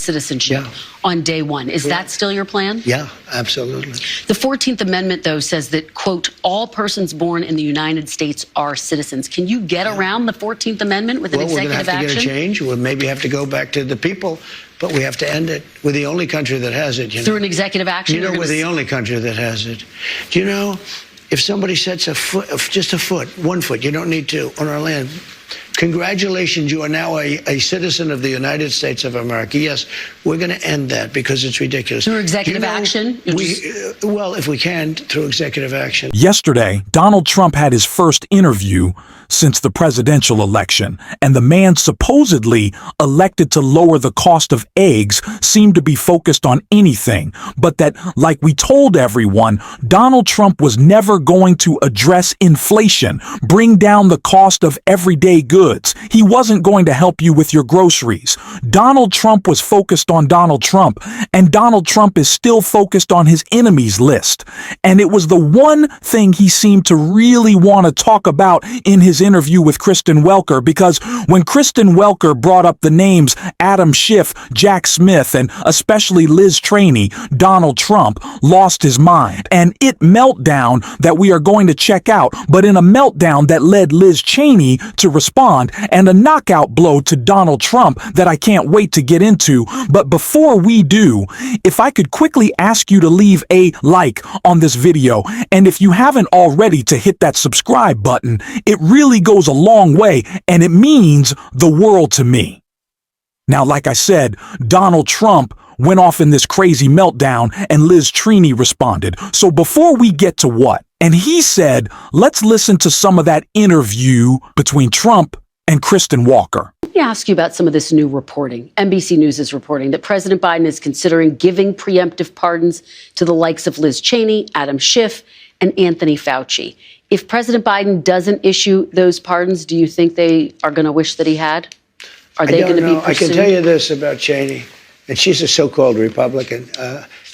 citizenship on day one. Is that still your plan? Yeah, absolutely. The 14th Amendment, though, says that, quote, all persons born in the United States are citizens. Can you get around the 14th Amendment with an executive action? We're going to have to get a change. We'll maybe have to go back to the people, but we have to end it. We're the only country that has it. Through an executive action? You know, we're the only country that has it. Do you know, if somebody sets a foot, just a foot, 1 foot, you don't need to, on our land, congratulations, you are now a citizen of the United States of America. Yes, we're going to end that because it's ridiculous. Through executive action? Well, if we can, through executive action. Yesterday, Donald Trump had his first interview since the presidential election, and the man supposedly elected to lower the cost of eggs seemed to be focused on anything, but that, like we told everyone, Donald Trump was never going to address inflation, bring down the cost of everyday goods. He wasn't going to help you with your groceries. Donald Trump was focused on Donald Trump, and Donald Trump is still focused on his enemies list. And it was the one thing he seemed to really want to talk about in his interview with Kristen Welker, because when Kristen Welker brought up the names Adam Schiff, Jack Smith, and especially Liz Cheney, Donald Trump lost his mind. And it meltdown that we are going to check out, but in a meltdown that led Liz Cheney to respond, and a knockout blow to Donald Trump that I can't wait to get into. But before we do, if I could quickly ask you to leave a like on this video, and if you haven't already, to hit that subscribe button. It really goes a long way, and it means the world to me. Now, like I said, Donald Trump went off in this crazy meltdown, and Liz Cheney responded. So before we get to what, and he said, let's listen to some of that interview between Trump and Kristen Welker. Let me ask you about some of this new reporting. NBC News is reporting that President Biden is considering giving preemptive pardons to the likes of Liz Cheney, Adam Schiff, and Anthony Fauci. If President Biden doesn't issue those pardons, do you think they are going to wish that he had? Are they going to be pursued? I can tell you this about Cheney, and she's a so-called Republican.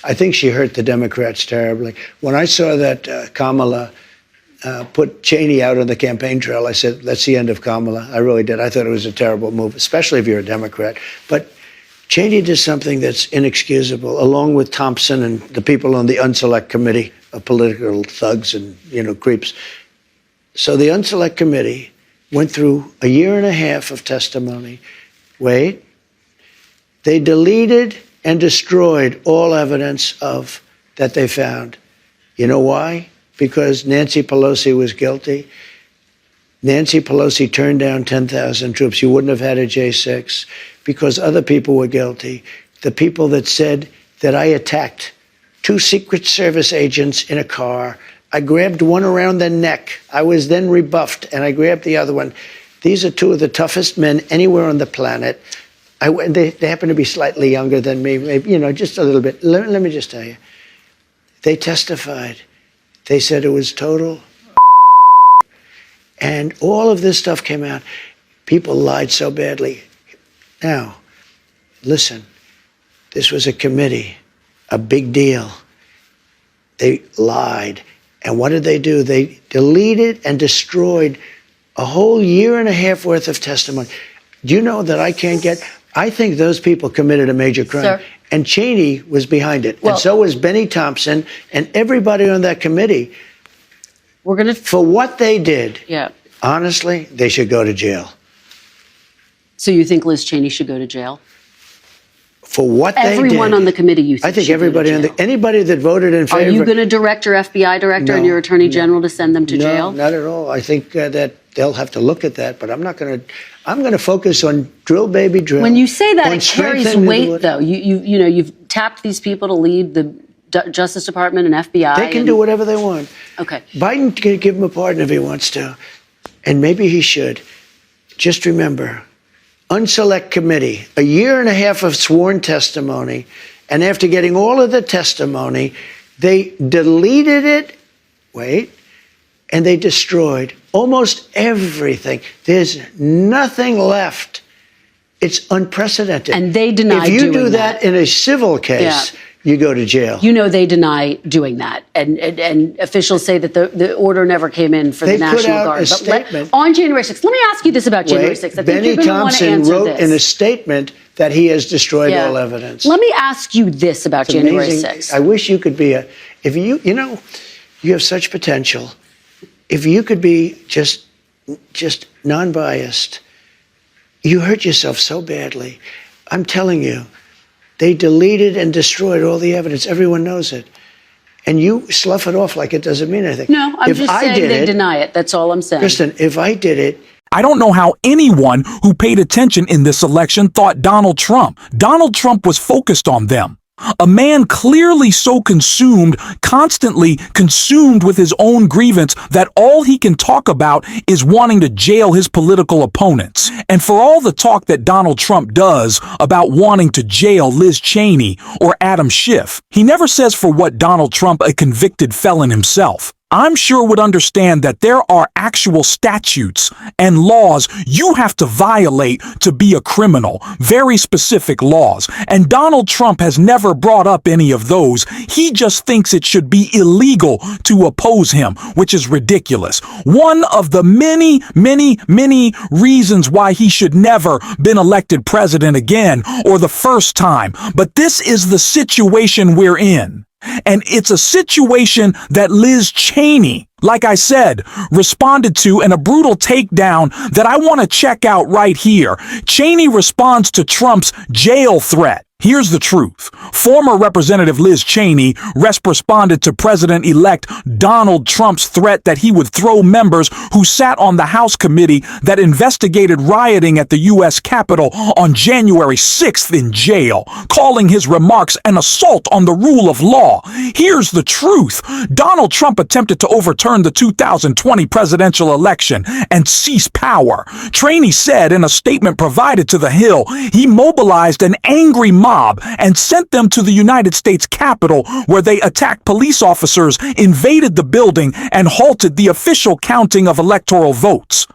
I think she hurt the Democrats terribly. When I saw that Kamala put Cheney out on the campaign trail, I said, that's the end of Kamala. I really did. I thought it was a terrible move, especially if you're a Democrat. But Cheney did something that's inexcusable, along with Thompson and the people on the Unselect Committee of political thugs and, creeps. So the Unselect Committee went through a year and a half of testimony. Wait. They deleted and destroyed all evidence of that they found. You know why? Because Nancy Pelosi was guilty. Nancy Pelosi turned down 10,000 troops. You wouldn't have had a J6 because other people were guilty. The people that said that I attacked 2 Secret Service agents in a car. I grabbed one around the neck. I was then rebuffed, and I grabbed the other one. These are 2 of the toughest men anywhere on the planet. They happen to be slightly younger than me, maybe, just a little bit. Let me just tell you. They testified. They said it was total. And all of this stuff came out. People lied so badly. Now, listen, this was a committee, a big deal. They lied. And what did they do? They deleted and destroyed a whole year and a half worth of testimony. Do you know that I think those people committed a major crime. Sir? And Cheney was behind it. Well, and so was Benny Thompson and everybody on that committee. For what they did, honestly, they should go to jail. So you think Liz Cheney should go to jail? For what they did. Everyone on the committee, you think I think everybody anybody that voted in favor. Are you going to direct your FBI director and your attorney general to send them to jail? No, not at all. I think that they'll have to look at that, but I'm going to focus on drill, baby, drill. When you say that, it carries weight, though. You've tapped these people to lead the Justice Department and FBI. They can do whatever they want. Okay. Biden can give him a pardon if he wants to, and maybe he should. Just remember, Unselect Committee, a year and a half of sworn testimony, and after getting all of the testimony, they deleted it, and they destroyed almost everything. There's nothing left. It's unprecedented. And they denied If you doing do that in a civil case, you go to jail. You know they deny doing that, and officials say that the order never came in for the They put National out Guard. a statement. On January 6th, let me ask you this about January 6th. I think Benny you're going to want to Thompson answer wrote this. in a statement that he has destroyed all evidence. Let me ask you this about It's January amazing. 6th. I wish you could be you have such potential. If you could be just non-biased, you hurt yourself so badly. I'm telling you, they deleted and destroyed all the evidence. Everyone knows it. And you slough it off like it doesn't mean anything. No, I'm just saying they deny it. That's all I'm saying. Kristen, if I did it, I don't know how anyone who paid attention in this election thought Donald Trump. Donald Trump was focused on them. A man clearly so constantly consumed with his own grievance that all he can talk about is wanting to jail his political opponents. And for all the talk that Donald Trump does about wanting to jail Liz Cheney or Adam Schiff, he never says for what Donald Trump, a convicted felon himself, I'm sure would understand that there are actual statutes and laws you have to violate to be a criminal, very specific laws. And Donald Trump has never brought up any of those. He just thinks it should be illegal to oppose him, which is ridiculous. One of the many, many, many reasons why he should never been elected president again or the first time. But this is the situation we're in. And it's a situation that Liz Cheney, like I said, responded to in a brutal takedown that I want to check out right here. Cheney responds to Trump's jail threat. Here's the truth. Former Representative Liz Cheney responded to President-elect Donald Trump's threat that he would throw members who sat on the House committee that investigated rioting at the U.S. Capitol on January 6th in jail, calling his remarks an assault on the rule of law. Here's the truth. Donald Trump attempted to overturn the 2020 presidential election and seize power. Cheney said in a statement provided to The Hill, he mobilized an angry mob and sent them to the United States Capitol, where they attacked police officers, invaded the building, and halted the official counting of electoral votes.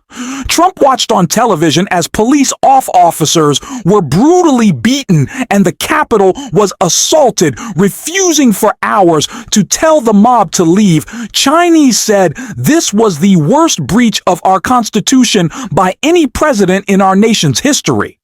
Trump watched on television as police officers were brutally beaten and the Capitol was assaulted, refusing for hours to tell the mob to leave. Chinese said this was the worst breach of our Constitution by any president in our nation's history.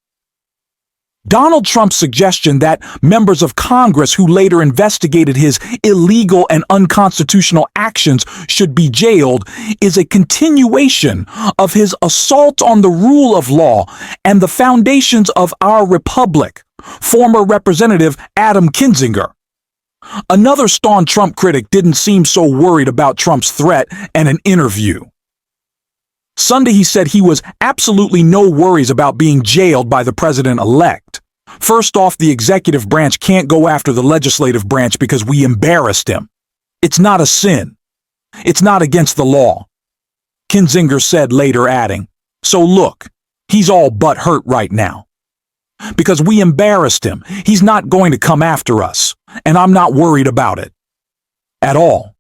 Donald Trump's suggestion that members of Congress who later investigated his illegal and unconstitutional actions should be jailed is a continuation of his assault on the rule of law and the foundations of our republic. Former Representative Adam Kinzinger. Another staunch Trump critic didn't seem so worried about Trump's threat in an interview. Sunday, he said he was absolutely no worries about being jailed by the president-elect. First off, the executive branch can't go after the legislative branch because we embarrassed him. It's not a sin. It's not against the law. Kinzinger said later, adding, so look, he's all but hurt right now. Because we embarrassed him. He's not going to come after us, and I'm not worried about it. At all.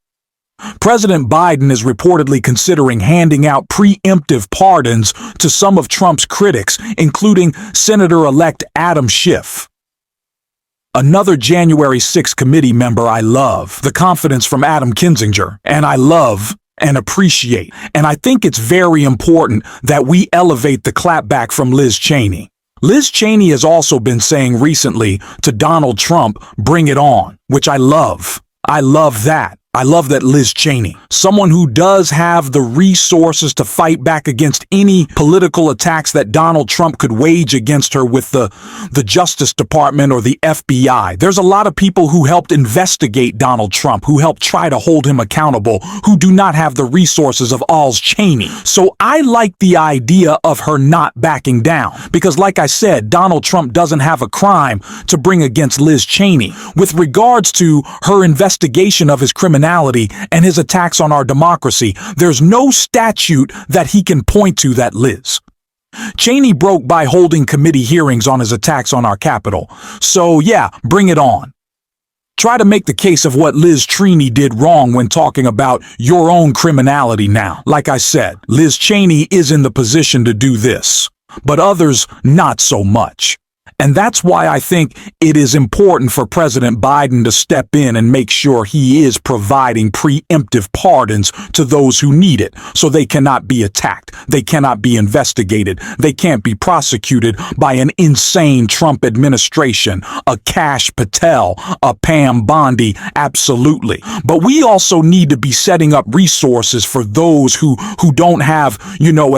President Biden is reportedly considering handing out preemptive pardons to some of Trump's critics, including Senator-elect Adam Schiff. Another January 6 committee member I love, the confidence from Adam Kinzinger, and I love and appreciate. And I think it's very important that we elevate the clapback from Liz Cheney. Liz Cheney has also been saying recently to Donald Trump, bring it on, which I love. I love that. I love that Liz Cheney, someone who does have the resources to fight back against any political attacks that Donald Trump could wage against her with the Justice Department or the FBI. There's a lot of people who helped investigate Donald Trump, who helped try to hold him accountable, who do not have the resources of Liz Cheney. So I like the idea of her not backing down because, like I said, Donald Trump doesn't have a crime to bring against Liz Cheney. With regards to her investigation of his criminality and his attacks on our democracy, there's no statute that he can point to that Liz Cheney broke by holding committee hearings on his attacks on our Capitol. So yeah, bring it on. Try to make the case of what Liz Cheney did wrong when talking about your own criminality now. Like I said, Liz Cheney is in the position to do this, but others not so much. And that's why I think it is important for President Biden to step in and make sure he is providing preemptive pardons to those who need it, so they cannot be attacked, they cannot be investigated, they can't be prosecuted by an insane Trump administration, a Kash Patel, a Pam Bondi, absolutely. But we also need to be setting up resources for those who don't have,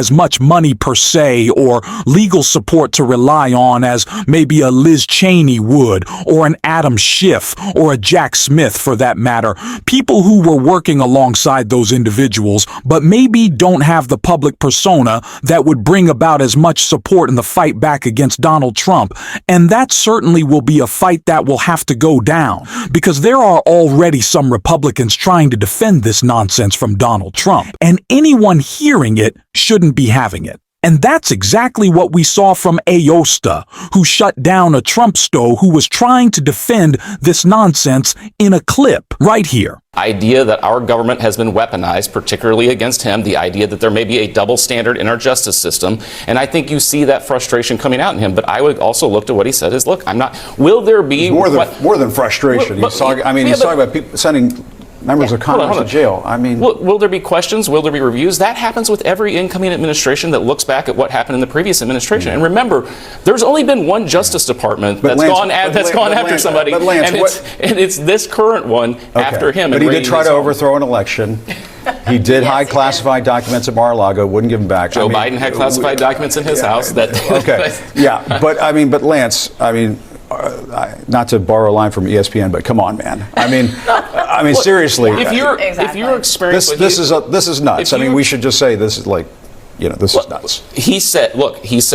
as much money per se or legal support to rely on as maybe a Liz Cheney would, or an Adam Schiff, or a Jack Smith for that matter. People who were working alongside those individuals, but maybe don't have the public persona that would bring about as much support in the fight back against Donald Trump. And that certainly will be a fight that will have to go down, because there are already some Republicans trying to defend this nonsense from Donald Trump. And anyone hearing it shouldn't be having it. And that's exactly what we saw from Aosta, who shut down a Trumpsto who was trying to defend this nonsense in a clip right here. Idea that our government has been weaponized, particularly against him, the idea that there may be a double standard in our justice system. And I think you see that frustration coming out in him. But I would also look to what he said is, look, will there be more than frustration? He's talking about people sending members of Congress to jail. I mean, will there be questions? Will there be reviews? That happens with every incoming administration that looks back at what happened in the previous administration. And remember, there's only been one Justice Department that's gone after somebody, and it's this current one after him. But he did try to overthrow an election. He did hide classified documents at Mar-a-Lago, wouldn't give them back. Joe Biden had classified documents in his house. But Lance, not to borrow a line from ESPN, but come on, man. I mean, seriously. If you're experienced, this is nuts. We should just say this is like, this is nuts. He said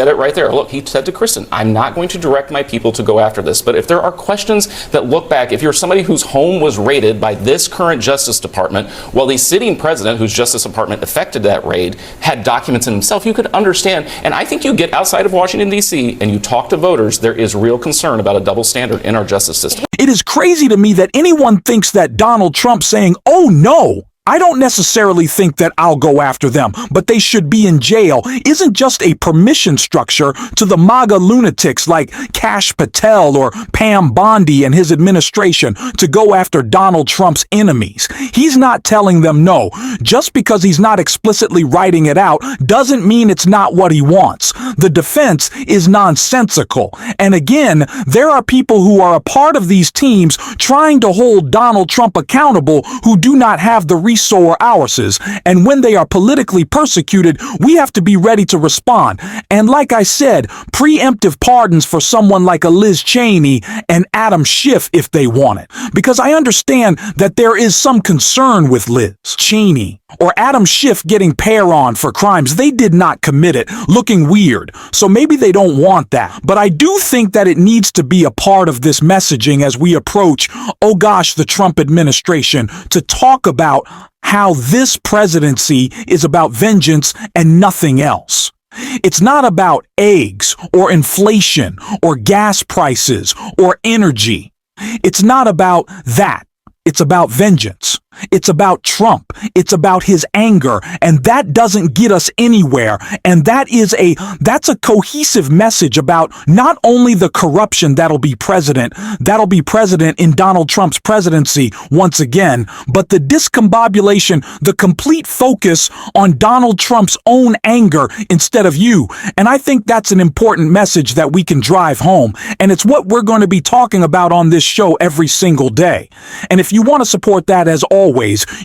it right there. Look, he said to Kristen, I'm not going to direct my people to go after this. But if there are questions that look back, if you're somebody whose home was raided by this current Justice Department, while the sitting president, whose Justice Department effected that raid, had documents in himself, you could understand. And I think you get outside of Washington, D.C., and you talk to voters, there is real concern about a double standard in our justice system. It is crazy to me that anyone thinks that Donald Trump saying, oh no, I don't necessarily think that I'll go after them, but they should be in jail, isn't just a permission structure to the MAGA lunatics like Kash Patel or Pam Bondi and his administration to go after Donald Trump's enemies. He's not telling them no. Just because he's not explicitly writing it out doesn't mean it's not what he wants. The defense is nonsensical. And again, there are people who are a part of these teams trying to hold Donald Trump accountable who do not have the resources, and when they are politically persecuted, we have to be ready to respond. And like I said, preemptive pardons for someone like a Liz Cheney and Adam Schiff if they want it. Because I understand that there is some concern with Liz Cheney or Adam Schiff getting pair on for crimes they did not commit it, looking weird. So maybe they don't want that. But I do think that it needs to be a part of this messaging as we approach, oh gosh, the Trump administration, to talk about how this presidency is about vengeance and nothing else. It's not about eggs or inflation or gas prices or energy. It's not about that. It's about vengeance. It's about Trump. It's about his anger. And that doesn't get us anywhere. And that's a cohesive message about not only the corruption that'll be president in Donald Trump's presidency once again, but the discombobulation, the complete focus on Donald Trump's own anger instead of you. And I think that's an important message that we can drive home. And it's what we're going to be talking about on this show every single day. And if you want to support that, as always,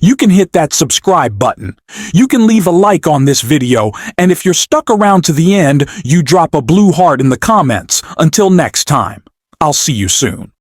you can hit that subscribe button. You can leave a like on this video, and if you're stuck around to the end, you drop a blue heart in the comments. Until next time, I'll see you soon.